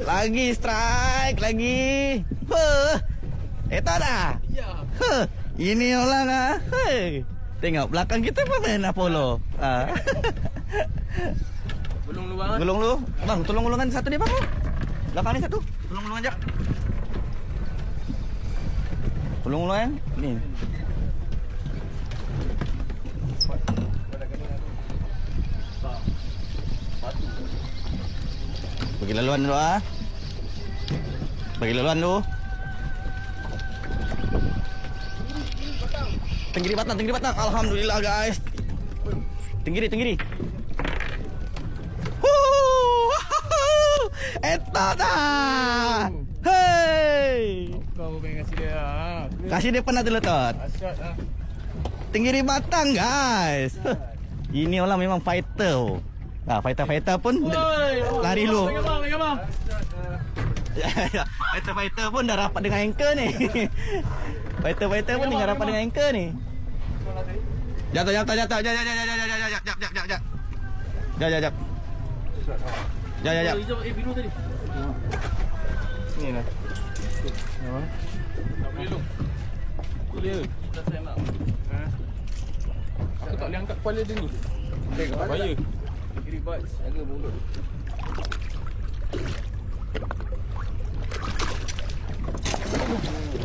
Lagi strike, lagi. Eta dah. Ini orang ah. Tengok belakang kita pun main Apollo. Gulung lu. Bang, tolong gulungan satu dia, Bang. Belakang ni satu. Tolong gulungan jap. Tolong gulungan ni. Bagi laluan dulu ah. Bagi laluan dulu. Tenggiri batang. Alhamdulillah guys. Tenggiri. Eta dah. Hey. Kau pengen kasih dia. Kasih dia pernah terletot. Asyik ah. Tenggiri batang guys. Ini orang memang fighter. Fighter pun lari lu. Bang. Fighter pun dah rapat dengan anchor ni. Fighter pun dah rapat dengan anchor ni. Jatuh. Jap. Biru tadi. Ni lah. Tak boleh lu. Boleh. Tak saya nak. Aku tak boleh angkat kepala dia ni. Bahaya. Kiri bat, jaga mulut.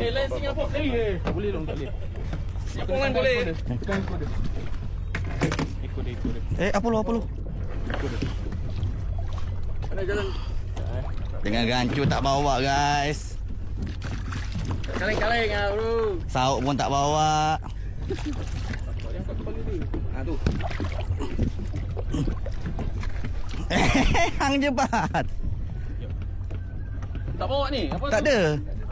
Lain Singapura boleh. Boleh dong, tak boleh. Singapura kan boleh. Tekan ikut dia. Ikut dia. Apollo. Ikut dia. Mana jalan? Dengan gancu tak bawa guys. Kaleng ah bro. Sauk pun tak bawa. Dia angkat kepala dia. Tu. Hang jebat. Tak bawa ni? Apa Tak ada.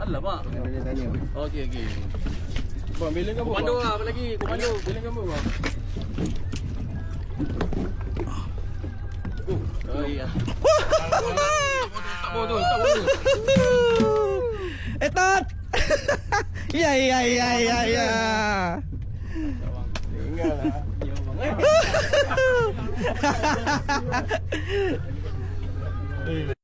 Alamak. Tanya. Okey. Bang, bilang gambar. Komando lah, apa lagi? Komando, bilang gambar bang. Oh iya. Tak bawa tu. Etat. Ya. Tinggal lah. Ya bang.